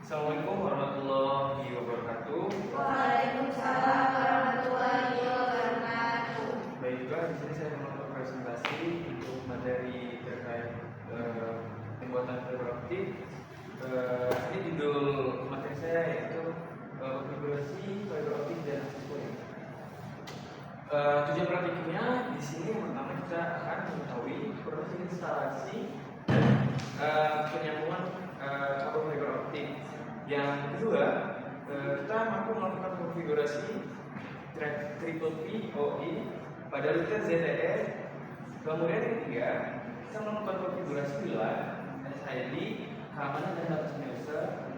Assalamualaikum warahmatullahi wabarakatuh. Waalaikumsalam warahmatullahi wabarakatuh. Baik juga, di sini saya melakukan presentasi untuk materi terkait pembuatan fiber optik. Ini judul materi saya yaitu konfigurasi fiber optik dan aksesoris. Tujuan praktiknya di sini yang pertama kita akan mengetahui proses instalasi dan penyambungan kabel fiber optik. Yang kedua, kita mampu melakukan konfigurasi triple PoE pada router ZTE. Kemudian yang ketiga, kita melakukan konfigurasi WLAN, SID, keamanan dan data user.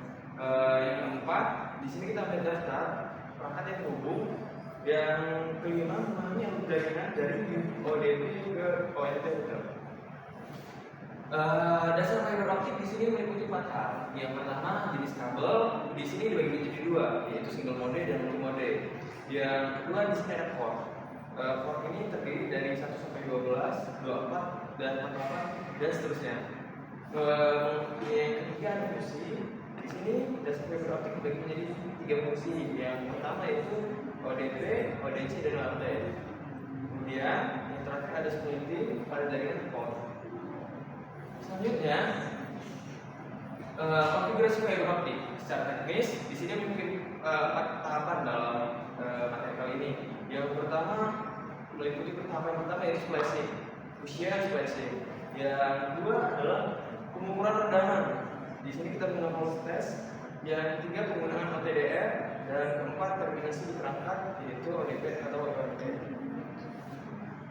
Yang keempat, di sini kita mendaftar perangkat yang terhubung. Yang kelima, memahami alur jaringan dari ODP ke ONT router. Dasar fiber optik di sini meliputi 4 hal. Yang pertama, jenis kabel di sini dibagi menjadi dua, yaitu single mode dan multi mode. Yang kedua, di sini ada port. Port ini terdiri dari 1 sampai 12, 24 dan 48 dan seterusnya. Yang ketiga ada fungsi. Di sini dasar fiber optik dibagi menjadi 3 fungsi. Yang pertama yaitu ODP, ODC dan OLT. Kemudian yang terakhir ada splitting pada jaringan port. Selanjutnya, konfigurasi fiber optik secara teknis di sini mungkin 4 tahapan dalam materi kali ini. Yang pertama meliputi tahapan yang pertama yaitu splicing, usia splicing. Yang kedua adalah pengukuran redaman. Di sini kita menggunakan voltage. Yang ketiga penggunaan OTDR dan keempat terminasi di perangkat yaitu ODP atau ONT.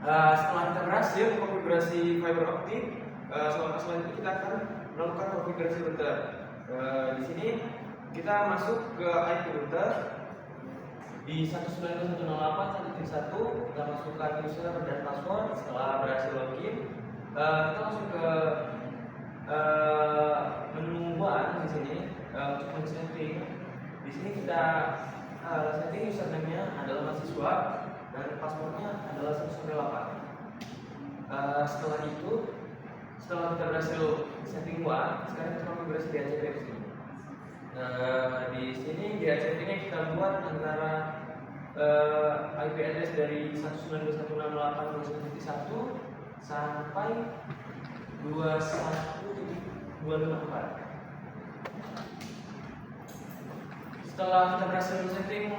Setelah kita berhasil konfigurasi fiber optik, selanjutnya kita akan melakukan konfigurasi router. Di sini kita masuk ke IP router di 192.168.1.1. Kita masukkan user dan password. Setelah berhasil login, kita masuk ke menu one di sini untuk setting. Di sini kita setting username-nya adalah mahasiswa dan passwordnya adalah 1-8. Setelah itu, setelah kita berhasil setting one, sekarang kita konfigurasi DHCP di sini. Di sini DHCP-nya kita buat antara IP address dari 192.168.1.1 sampai 21.254. Setelah kita berhasil setting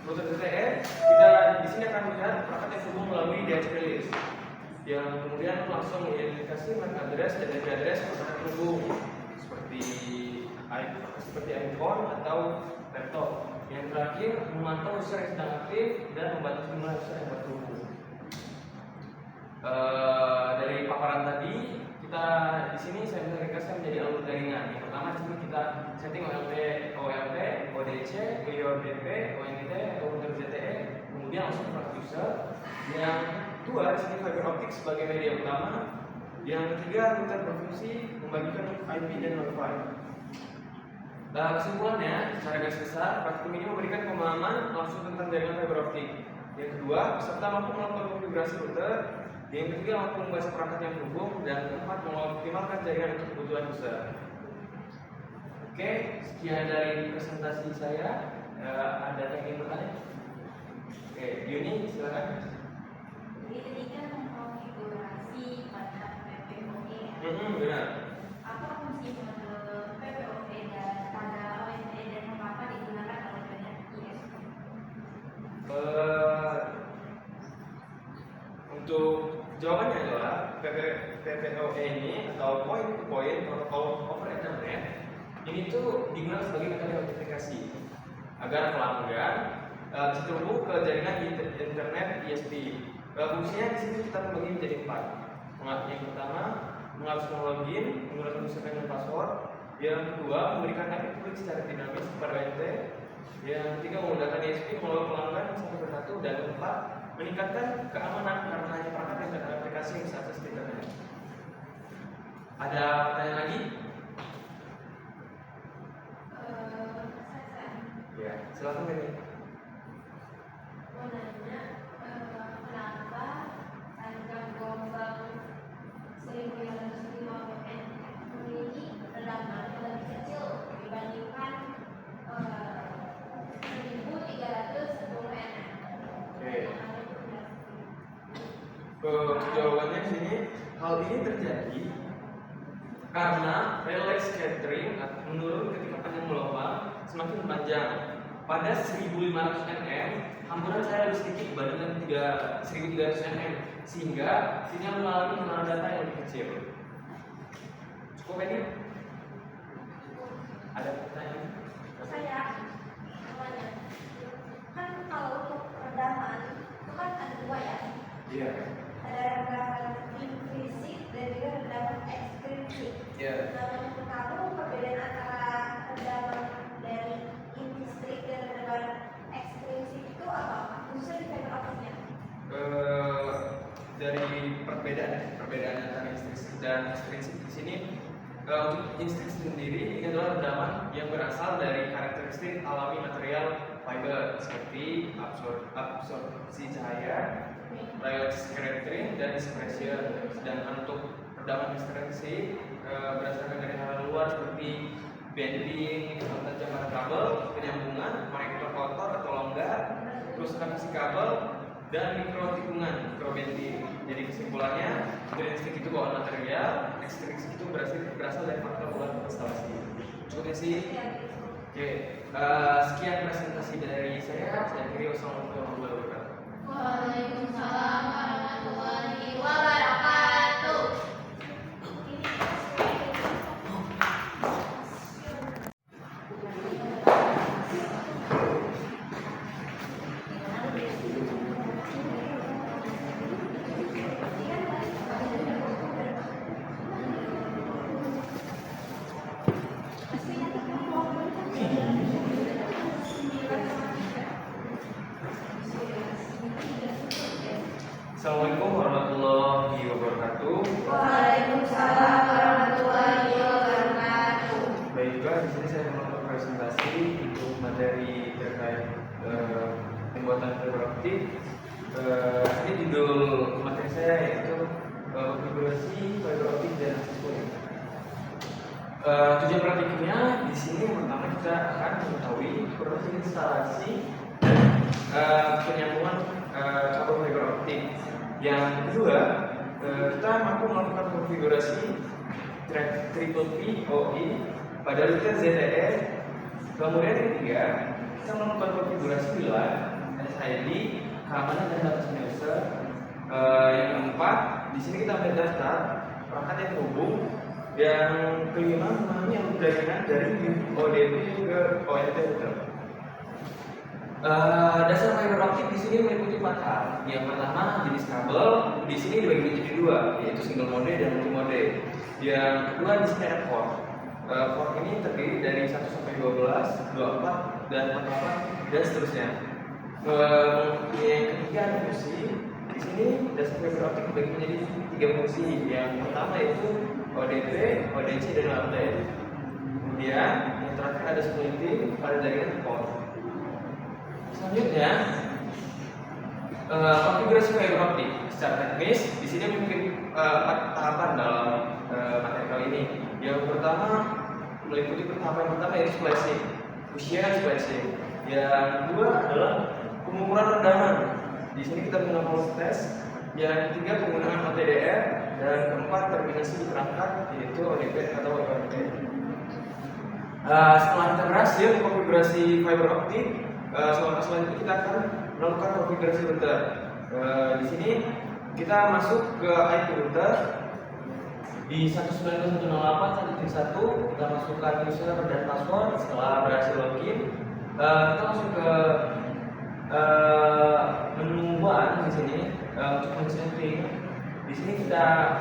router ZTE, kita di sini akan melihat perangkat yang terhubung melalui DHCP list, yang kemudian langsung mengidentifikasi MAC address dan IP address perangkat terhubung seperti iPhone atau laptop. Yang terakhir, memantau user yang sedang aktif dan membatasi jumlah user yang terhubung. Dari paparan tadi, kita di sini saya bisa ringkaskan menjadi alur jaringan. Yang pertama di sini kita setting OLT, ODC, ODP, ONT atau router ZTE, kemudian langsung perangkat user. Yang kedua di sini fiber optik sebagai media utama. Yang ketiga, router berfungsi membagikan IP dan Wi-Fi. Kesimpulannya, secara garis besar, praktikum ini memberikan pemahaman langsung tentang jaringan fiber optik. Yang kedua, peserta mampu melakukan konfigurasi router. Yang ketiga, mampu membaca perangkat yang terhubung. Dan keempat, mengoptimalkan jaringan untuk kebutuhan user. Oke, sekian dari presentasi saya. Ada yang ingin bertanya? Oke, Yuni, silakan. Jadi tadi kan mengkonfigurasi pada PPOE. Benar. Apa fungsi mode PPOE dan pada ONT dan mengapa digunakan oleh banyak ISP? Untuk jawabannya adalah PPOE ini atau point to point protocol over Ethernet ini tuh digunakan sebagai metode autentifikasi agar pelanggan bisa terhubung ke jaringan internet ISP. Fungsinya di sini kita membagi menjadi 4. Yang pertama, mengharuskan login menggunakan username dan password. Yang kedua, memberikan IP publik secara dinamis kepada ONT. Yang ketiga, menggunakan ISP melalui pelanggan satu persatu. Dan keempat, meningkatkan keamanan karena hanya perangkat yang ada aplikasi yang bisa akses ke internet. Ada pertanyaan lagi? Ya, silakan Beni. Mau nanya, kenapa harga gelombang 1550 n ini rendah banget Jawabannya di sini, hal ini terjadi karena relay scattering menurun ketika panjang gelombang semakin panjang. Pada 1500 nm, hamburan cahaya lebih sedikit dibandingkan 1300 nm, sehingga sinyal mengalami kemaran data yang lebih kecil. Cukup ini? Ada pertanyaan? Saya namanya kan kalau untuk redaman itu kan ada dua ya. Iya. Ada redaman implisit dan juga redaman eksplisit. Iya. Nah, menurut kamu perbedaan antara redaman dari implisit dan redaman eksplisit itu apa? Khususnya di fiber optiknya? Dari perbedaan antara instruksi dan ekstrinsi di sini, untuk instruksi sendiri ini adalah redaman yang berasal dari karakteristik alami material fiber seperti absorpsi cahaya, relay scattering, dan dispersion. Sedangkan untuk redaman ekstrinsi berdasarkan dari hal luar seperti bending, jambatan kabel, penyambungan, konektor kotor atau longgar, kerusakan isi kabel, dan mikrobending. Jadi kesimpulannya, intrinsik itu bawaan material, ekstrinsik itu berasal dari faktor luar instalasi. Cukup ya sih? Oke, sekian presentasi dari saya. Saya kira wassalamualaikum warahmatullahi wabarakatuh. Waalaikumsalam warahmatullahi wabarakatuh. Assalamualaikum warahmatullahi wabarakatuh. Waalaikumsalam warahmatullahi wabarakatuh. Baiklah, di sini saya melakukan presentasi untuk materi terkait pembuatan fiber optik. Ini judul materi saya yaitu konfigurasi fiber optik dan aksesoris. Tujuan praktiknya di sini pertama kita akan mengetahui proses instalasi dan penyambungan kabel fiber optik. Yang kedua, kita mampu melakukan konfigurasi triple POE pada router ZTE. Kemudian yang ketiga, kita melakukan konfigurasi WLAN, SID, keamanan dan data user. Yang keempat, di sini kita mendaftar perangkat yang terhubung. Yang kelima, memahami alur jaringan dari ODP ke ONT router. Dasar fiber optik di sini meliputi 4 hal. Yang pertama, jenis kabel di sini dibagi menjadi dua, yaitu single mode dan multi mode. Yang kedua, di sini ada port. Port ini terdiri dari 1 sampai 12, 24 dan 48 dan seterusnya. Yang ketiga ada fungsi. Di sini dasar fiber optik dibagi menjadi 3 fungsi. Yang pertama yaitu ODP, ODC dan OLT. Kemudian yang terakhir ada splitting pada jaringan port. Selanjutnya, konfigurasi fiber optik secara teknis di sini mungkin 4 tahapan dalam materi kali ini. Yang pertama meliputi tahapan pertama yaitu splicing, usia splicing. Yang kedua adalah pengukuran redaman. Di sini kita menggunakan pulse test. Yang ketiga penggunaan OTDR dan keempat terminasi di perangkat yaitu ODP atau ONT. Setelah kita berhasil konfigurasi fiber optik, selanjutnya kita akan melakukan konfigurasi router. Di sini kita masuk ke IP router di 192.168.1.1. Kita masukkan user dan password. Setelah berhasil login, kita masuk ke menu one di sini untuk men-setting. Di sini kita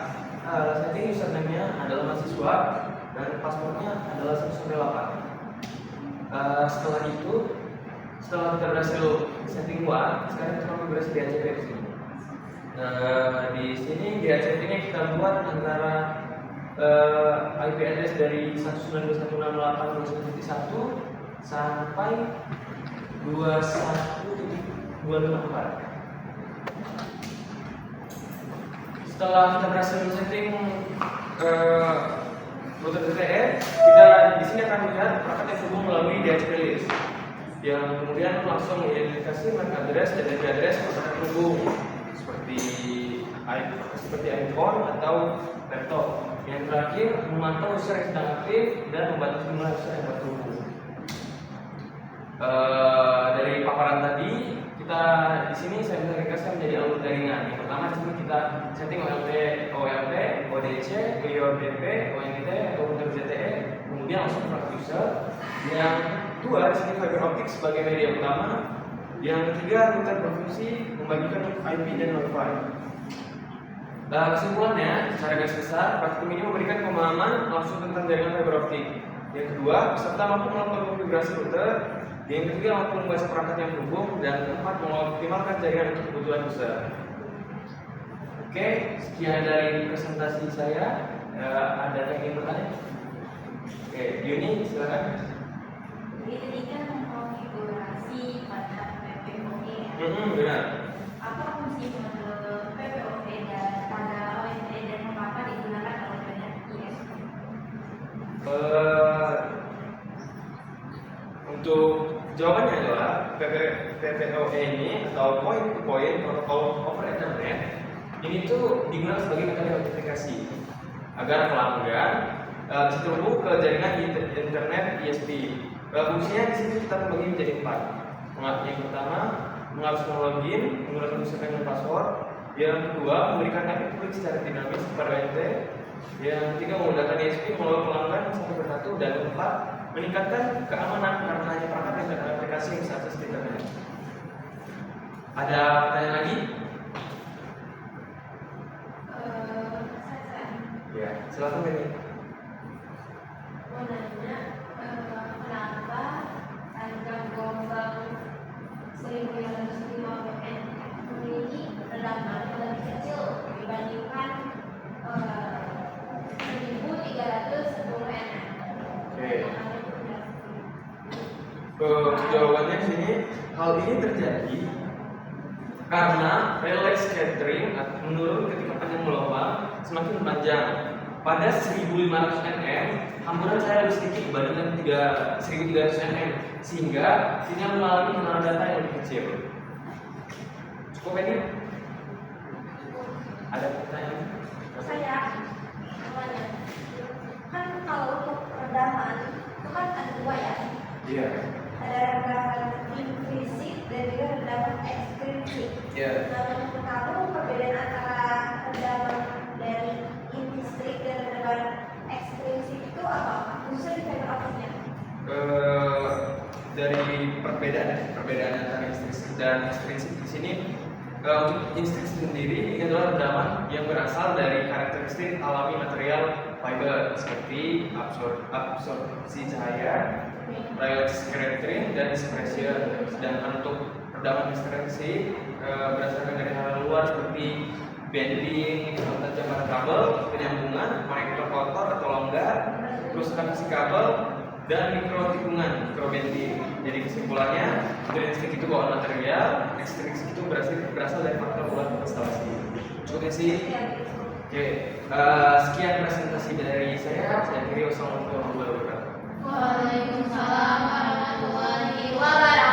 setting username-nya adalah mahasiswa dan passwordnya adalah 1-8. Setelah itu, setelah kita berhasil setting one, sekarang kita konfigurasi DHCP di sini. Di sini DHCP-nya kita buat antara IP address dari 192.168.1.1 sampai 21.254. Setelah kita berhasil setting router ZTE, kita di sini akan melihat perangkat yang terhubung melalui DHCP list, yang kemudian langsung mengidentifikasi MAC address dan IP address perangkat terhubung seperti seperti iPhone atau laptop. Yang terakhir, memantau user yang sedang aktif dan membatasi jumlah user yang bertumbuh. Dari paparan tadi, kita di sini saya bisa ringkaskan menjadi alur jaringan. Yang pertama di sini kita setting OLT, ODC, OIDP, ONT, komputer ZTE, kemudian langsung ke user. Yang kedua di sini fiber optic sebagai media utama. Yang ketiga router berfungsi membagikan IP dan Wi-Fi. Kesimpulannya, secara garis besar, praktikum ini memberikan pemahaman langsung tentang jaringan fiber optik. Yang kedua, peserta mampu melakukan konfigurasi router. Yang ketiga, mampu membaca perangkat yang terhubung. Dan keempat, mengoptimalkan jaringan untuk kebutuhan user. Oke, sekian dari presentasi saya. Ada yang ingin bertanya? Oke, Yuni, silakan. Jadi tadi kan mengkonfigurasi pada PPOE. Benar. Apa fungsi model PPOE dan pada ONT dan mengapa digunakan oleh banyak ISP? Untuk jawabannya adalah PPOE ini atau Point to Point Protocol over Ethernet ini tuh digunakan sebagai metode autentifikasi agar pelanggan bisa terhubung ke jaringan internet ISP. Fungsinya di sini kita membagi menjadi 4. Yang pertama, mengharuskan login menggunakan username dan password. Yang kedua, memberikan IP publik secara dinamis kepada ONT. Yang ketiga, memudahkan ISP melalui pelanggan satu persatu. Dan keempat, meningkatkan keamanan karena hanya perangkat dan aplikasi yang bisa akses internet. Ada pertanyaan lagi? Ya, silakan Beni. Mau nanya, kenapa harga gelombang 1550 n memiliki kedalaman yang lebih kecil dibandingkan 1310 n? Jawabannya di sini, hal ini terjadi karena relay scattering menurun ketika panjang gelombang semakin panjang. Pada 1500 nm, hamburan cahaya lebih sedikit dibandingkan 1300 nm, sehingga sinyal mengalami penurunan data yang lebih kecil. Cukup ini? Ada pertanyaan? Saya namanya kan kalau untuk redaman itu kan ada dua ya. Iya. Ada redaman implisit dan juga redaman eksklusif. Iya. Nah, menurut kamu perbedaan antara redaman dari listrik dan redaman eksklusif itu apa? Khususnya di fiber optiknya? Dari perbedaan antara instruksi dan ekstrinsik di sini, untuk instruksi sendiri ini adalah redaman yang berasal dari karakteristik alami material fiber seperti absorpsi cahaya, relay scattering, dan dispersion. Sedangkan untuk redaman ekstrinsik berdasarkan dari hal luar seperti bending, tajam pada kabel, penyambungan, microkotor atau longgar, kerusakan fisik kabel, dan mikrotikungan, mikrobending. Jadi kesimpulannya, intrinsik itu bawaan material, ekstrinsik itu berasal dari faktor luar instalasi. Cukup sih. Oke, sekian presentasi dari saya. Saya kira wassalamualaikum warahmatullahi wabarakatuh. Waalaikumsalam warahmatullahi wabarakatuh.